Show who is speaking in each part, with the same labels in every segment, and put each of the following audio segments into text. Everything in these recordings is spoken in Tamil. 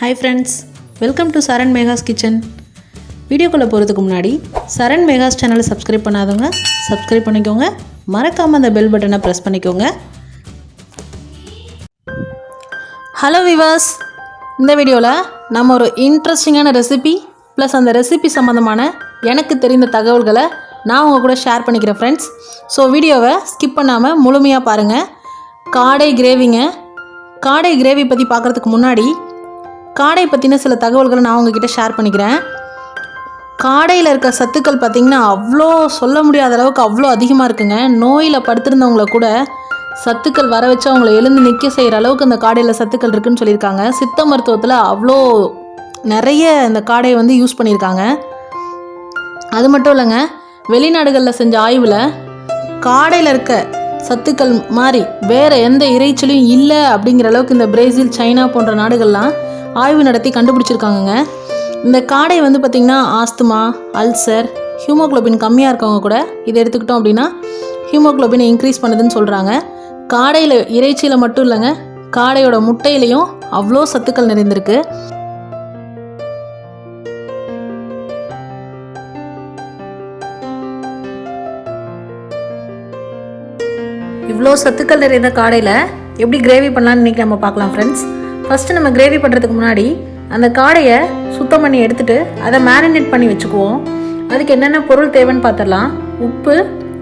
Speaker 1: Hi friends, welcome to Saran Mega's Kitchen. வீடியோக்குள்ள போறதுக்கு முன்னாடி Saran Mega's சேனலை சப்ஸ்கிரைப் பண்ணாதவங்க சப்ஸ்கிரைப் பண்ணிக்கோங்க. மறக்காம அந்த பெல் பட்டனை பிரஸ் பண்ணிக்கோங்க. ஹலோ வியூவர்ஸ், இந்த வீடியோல நம்ம ஒரு இன்ட்ரஸ்டிங்கான ரெசிபி ப்ளஸ் அந்த ரெசிபி சம்பந்தமான எனக்கு தெரிந்த தகவல்களை நான் உங்க கூட ஷேர் பண்ணிக்கிறேன் ஃப்ரெண்ட்ஸ். ஸோ வீடியோவை ஸ்கிப் பண்ணாமல் முழுமையாக பாருங்கள். காடை கிரேவி பற்றி பார்க்குறதுக்கு முன்னாடி காடை பற்றின சில தகவல்களை நான் உங்ககிட்ட ஷேர் பண்ணிக்கிறேன். காடையில் இருக்க சத்துக்கள் பார்த்திங்கன்னா அவ்வளோ சொல்ல முடியாத அளவுக்கு அவ்வளோ அதிகமாக இருக்குங்க. நோயில் படுத்திருந்தவங்கள கூட சத்துக்கள் வர வச்சு அவங்கள எழுந்து நிற்க செய்கிற அளவுக்கு அந்த காடையில் சத்துக்கள் இருக்குதுன்னு சொல்லியிருக்காங்க. சித்த மருத்துவத்தில் அவ்வளோ நிறைய இந்த காடையை வந்து யூஸ் பண்ணியிருக்காங்க. அது மட்டும் இல்லைங்க, வெளிநாடுகளில் செஞ்ச ஆய்வில் காடையில் இருக்க சத்துக்கள் மாதிரி வேறு எந்த இறைச்சலையும் இல்லை அப்படிங்கிற அளவுக்கு இந்த பிரேசில், சைனா போன்ற நாடுகள்லாம் ஆய்வு நடத்தி கண்டுபிடிச்சிருக்காங்கங்க. இந்த காடை வந்து பார்த்திங்கன்னா ஆஸ்துமா, அல்சர், ஹீமோக்ளோபின் கம்மியாக இருக்கவங்க கூட இதை எடுத்துக்கிட்டோம் அப்படின்னா ஹீமோக்ளோபினை இன்க்ரீஸ் பண்ணுதுன்னு சொல்கிறாங்க. காடையில் இறைச்சியில் மட்டும் இல்லைங்க, காடையோட முட்டையிலையும் அவ்வளோ சத்துக்கள் நிறைந்திருக்கு. இவ்வளோ சத்துக்கள் நிறைந்த காடையில் எப்படி கிரேவி பண்ணலான்னு இன்றைக்கி நம்ம பார்க்கலாம் ஃப்ரெண்ட்ஸ். ஃபஸ்ட்டு நம்ம கிரேவி பண்ணுறதுக்கு முன்னாடி அந்த காடையை சுத்தம் பண்ணி எடுத்துகிட்டு அதை மேரினேட் பண்ணி வச்சுக்குவோம். அதுக்கு என்னென்ன பொருள் தேவைன்னு பார்த்துடலாம். உப்பு,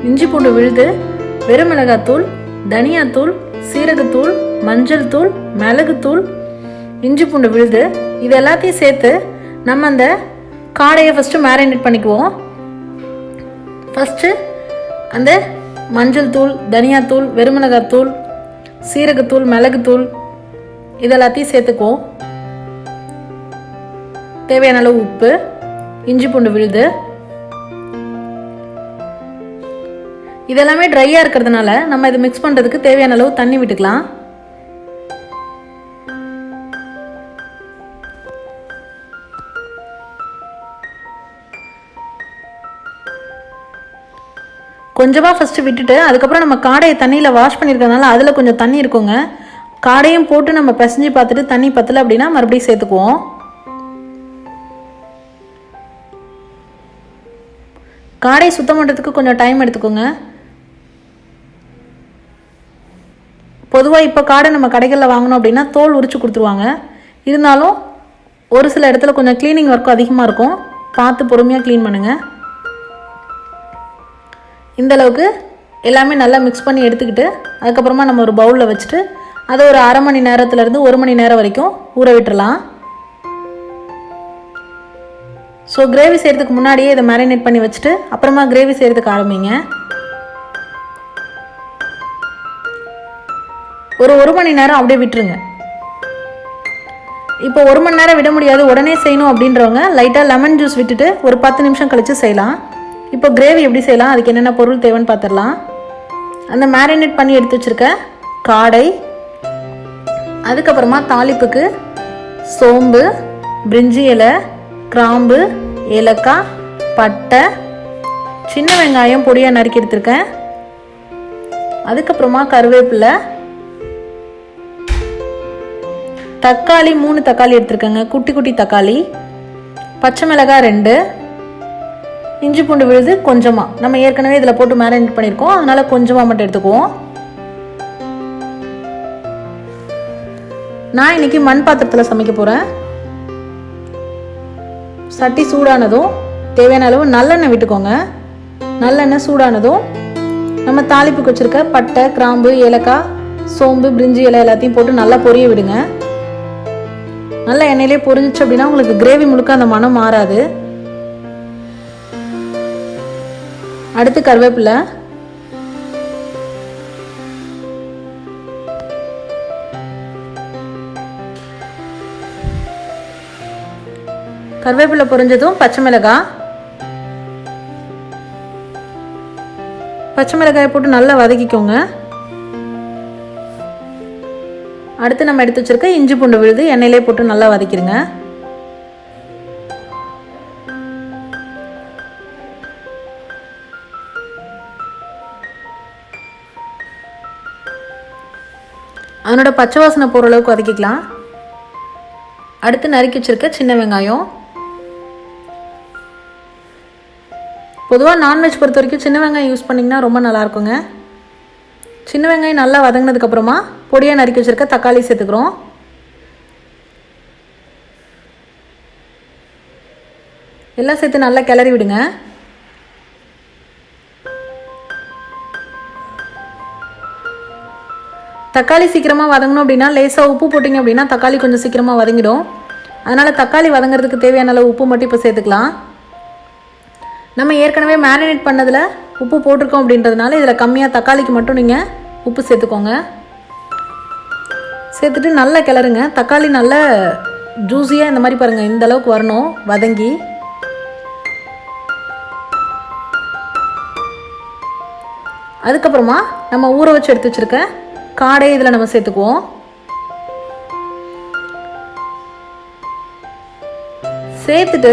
Speaker 1: இஞ்சி பூண்டு விழுது, வெறும் மிளகாத்தூள், தனியாத்தூள், சீரகத்தூள், மஞ்சள் தூள், மிளகுத்தூள், இஞ்சி பூண்டு விழுது, இது எல்லாத்தையும் சேர்த்து நம்ம அந்த காடையை ஃபஸ்ட்டு மேரினேட் பண்ணிக்குவோம். ஃபஸ்ட்டு அந்த மஞ்சள் தூள், தனியாத்தூள், வெறுமிளகாத்தூள், சீரகத்தூள், மிளகுத்தூள் இதெல்லாத்தையும் சேர்த்துக்குவோம். தேவையான அளவு உப்பு, இஞ்சி பூண்டு விழுது, இதெல்லாமே ட்ரையாக இருக்கிறதுனால நம்ம இதை மிக்ஸ் பண்ணுறதுக்கு தேவையான அளவு தண்ணி விட்டுக்கலாம். கொஞ்சமாக ஃபஸ்ட்டு விட்டுட்டு அதுக்கப்புறம் நம்ம காடையை தண்ணியில் வாஷ் பண்ணியிருக்கிறதுனால அதில் கொஞ்சம் தண்ணி இருக்குங்க. காடையும் போட்டு நம்ம பிசைஞ்சு பார்த்துட்டு தண்ணி பத்தலை அப்படின்னா மறுபடியும் சேர்த்துக்குவோம். காடையை சுத்தம் பண்ணுறதுக்கு கொஞ்சம் டைம் எடுத்துக்கோங்க. பொதுவாக இப்போ காடை நம்ம கடைகளில் வாங்கினோம் அப்படின்னா தோல் உரிச்சு கொடுத்துருவாங்க. இருந்தாலும் ஒரு சில இடத்துல கொஞ்சம் க்ளீனிங் ஒர்க்கும் அதிகமாக இருக்கும். பார்த்து பொறுமையாக க்ளீன் பண்ணுங்கள். இந்தளவுக்கு எல்லாமே நல்லா மிக்ஸ் பண்ணி எடுத்துக்கிட்டு அதுக்கப்புறமா நம்ம ஒரு பவுலில் வச்சுட்டு அதை ஒரு அரை மணி நேரத்துலேருந்து 1 மணி நேரம் வரைக்கும் ஊற விட்டுறலாம். ஸோ கிரேவி செய்கிறதுக்கு முன்னாடியே இதை மேரினேட் பண்ணி வச்சுட்டு அப்புறமா கிரேவி செய்கிறதுக்கு ஆரம்பிங்க. ஒரு 1 மணி நேரம் அப்படியே விட்டுருங்க. இப்போ 1 மணி நேரம் விட முடியாது, உடனே செய்யணும் அப்படின்றவங்க லைட்டாக லெமன் ஜூஸ் விட்டுட்டு ஒரு 10 நிமிஷம் கழித்து செய்யலாம். இப்போ கிரேவி எப்படி செய்யலாம், அதுக்கு என்னென்ன பொருள் தேவைன்னு பார்த்துடலாம். அந்த மேரினேட் பண்ணி எடுத்து வச்சுருக்க காடை, அதுக்கப்புறமா தாளிப்புக்கு சோம்பு, பிரிஞ்சி இலை, கிராம்பு, ஏலக்காய், பட்டை, சின்ன வெங்காயம் பொடியாக நறுக்கி எடுத்துருக்கேன். அதுக்கப்புறமா கருவேப்பிலை, தக்காளி 3 தக்காளி எடுத்துருக்கேங்க, குட்டி குட்டி தக்காளி, பச்சை மிளகாய் 2, இஞ்சி பூண்டு விழுது கொஞ்சமாக. நம்ம ஏற்கனவே இதில் போட்டு மேரினேட் பண்ணியிருக்கோம், அதனால் கொஞ்சமாக மட்டும் எடுத்துக்குவோம். நான் இன்றைக்கி மண் பாத்திரத்தில் சமைக்க போகிறேன். சட்டி சூடானதும் தேவையான அளவு நல்லெண்ணெய் விட்டுக்கோங்க. நல்லெண்ணெய் சூடானதும் நம்ம தாளிப்புக்கு வச்சுருக்க பட்டை, கிராம்பு, ஏலக்காய், சோம்பு, பிரிஞ்சி இலை எல்லாத்தையும் போட்டு நல்லா பொரிய விடுங்க. நல்லா எண்ணெயிலே பொரிஞ்சிச்சு அப்படின்னா உங்களுக்கு கிரேவி முழுக்க அந்த மனம் மாறாது. அடுத்து கருவேப்பிலை, கருவேப்பிலை பொரிஞ்சதும் பச்சை மிளகாயை போட்டு நல்லா வதக்கிக்கோங்க. அடுத்து நம்ம எடுத்து வச்சிருக்க இஞ்சி பூண்டு விழுது எண்ணெயிலே போட்டு நல்லா வதக்கிடுங்க. அதனோட பச்சை வாசனை போகிற அளவுக்கு வதக்கிக்கலாம். அடுத்து நறுக்கி வச்சுருக்க சின்ன வெங்காயம். பொதுவாக நான்வெஜ் பொறுத்த வரைக்கும் சின்ன வெங்காயம் யூஸ் பண்ணிங்கன்னா ரொம்ப நல்லாயிருக்குங்க. சின்ன வெங்காயம் நல்லா வதங்கினதுக்கப்புறமா பொடியாக நறுக்கி வச்சுருக்க தக்காளி சேர்த்துக்கிறோம். எல்லாம் சேர்த்து நல்லா கிளறி விடுங்க. தக்காளி சீக்கிரமாக வதங்கணும் அப்படின்னா லேசாக உப்பு போட்டிங்க அப்படின்னா தக்காளி கொஞ்சம் சீக்கிரமாக வதங்கிடும். அதனால் தக்காளி வதங்கிறதுக்கு தேவையான அளவு உப்பு மட்டும் இப்போ சேர்த்துக்கலாம். நம்ம ஏற்கனவே மேரினேட் பண்ணதில் உப்பு போட்டிருக்கோம் அப்படின்றதுனால இதில் கம்மியாக தக்காளிக்கு மட்டும் நீங்கள் உப்பு சேர்த்துக்கோங்க. சேர்த்துட்டு நல்லா கிளறுங்க. தக்காளி நல்லா ஜூஸியாக இந்த மாதிரி பாருங்கள், இந்த அளவுக்கு வரணும் வதங்கி. அதுக்கப்புறமா நம்ம ஊற வச்சு எடுத்து வச்சுருக்க காடை இதில் நம்ம சேர்த்துக்குவோம். சேர்த்துட்டு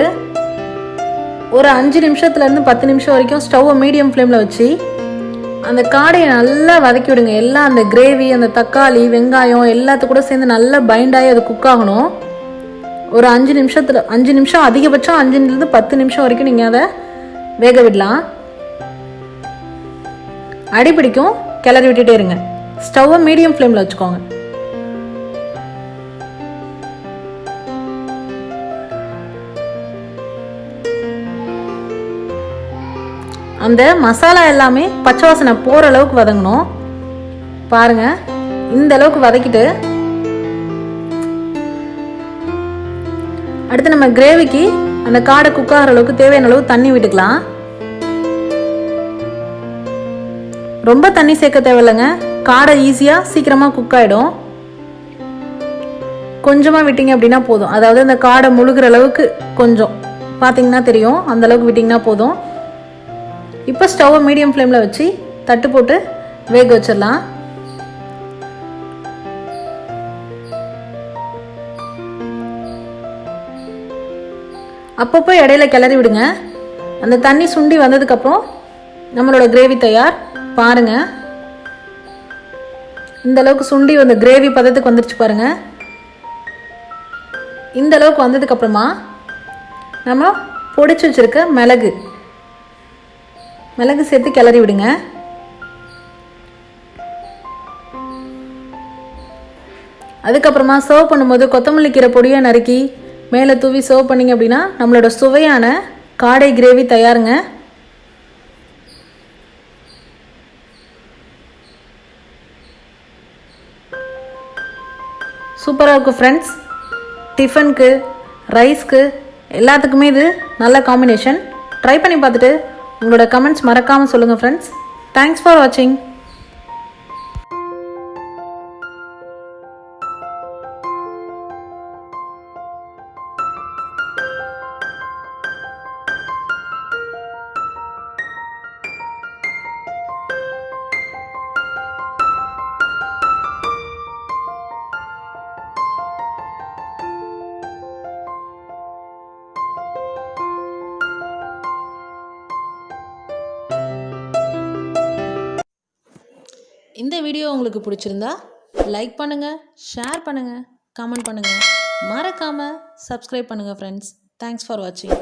Speaker 1: ஒரு 5 நிமிஷத்துலேருந்து 10 நிமிஷம் வரைக்கும் ஸ்டவ்வை மீடியம் ஃப்ளேமில் வச்சு அந்த காடையை நல்லா வதக்கி விடுங்க. எல்லாம் அந்த கிரேவி, அந்த தக்காளி, வெங்காயம் எல்லாத்து கூட சேர்ந்து நல்லா பைண்டாகி அது குக் ஆகணும். ஒரு 5 நிமிஷம் அதிகபட்சம் 5லேருந்து 10 நிமிஷம் வரைக்கும் நீங்கள் அதை வேக விடலாம். அடிப்பிடிக்கும், கிளறி விட்டுட்டே இருங்க. ஸ்டவ்வை மீடியம் ஃப்ளேமில் வச்சுக்கோங்க. அந்த மசாலா எல்லாமே பச்சை வாசனை போகிற அளவுக்கு வதங்கணும். பாருங்கள், இந்த அளவுக்கு வதக்கிட்டு அடுத்து நம்ம கிரேவிக்கு அந்த காடை குக் ஆகிற அளவுக்கு தேவையான அளவு தண்ணி விட்டுக்கலாம். ரொம்ப தண்ணி சேர்க்க தேவையில்லைங்க. காடை ஈஸியாக சீக்கிரமாக குக் ஆகிடும். கொஞ்சமாக விட்டிங்க அப்படின்னா போதும். அதாவது அந்த காடை முழுகிற அளவுக்கு கொஞ்சம் பார்த்தீங்கன்னா தெரியும், அந்தளவுக்கு விட்டிங்கன்னா போதும். இப்போ ஸ்டவ்வை மீடியம் ஃப்ளேமில் வச்சு தட்டு போட்டு வேக வச்சிடலாம். அப்பப்போ இடையில கிளறி விடுங்க. அந்த தண்ணி சுண்டி வந்ததுக்கப்புறம் நம்மளோட கிரேவி தயார். பாருங்கள், இந்த அளவுக்கு சுண்டி வந்து கிரேவி பதத்துக்கு வந்துருச்சு பாருங்கள். இந்த அளவுக்கு வந்ததுக்கப்புறமா நம்ம பொடிச்சு வச்சுருக்க மிளகு சேர்த்து கிளறி விடுங்க. அதுக்கப்புறமா சர்வ் பண்ணும்போது கொத்தமல்லி கீரை பொடியை நறுக்கி மேலே தூவி சர்வ் பண்ணிங்க அப்படின்னா நம்மளோட சுவையான காடை கிரேவி தயாருங்க. சூப்பராக இருக்கும் ஃப்ரெண்ட்ஸ். டிஃபனுக்கு, ரைஸ்க்கு எல்லாத்துக்குமே இது நல்ல காம்பினேஷன். ட்ரை பண்ணி பார்த்துட்டு உங்களோட கமெண்ட்ஸ் மறக்காமல் சொல்லுங்கள் ஃப்ரெண்ட்ஸ். தேங்க்ஸ் ஃபார் வாட்சிங். இந்த வீடியோ உங்களுக்கு பிடிச்சிருந்தா லைக் பண்ணுங்கள், ஷேர் பண்ணுங்கள், கமெண்ட் பண்ணுங்கள், மறக்காமல் சப்ஸ்கிரைப் பண்ணுங்கள் ஃப்ரெண்ட்ஸ். தேங்க்ஸ் ஃபார் வாட்சிங்.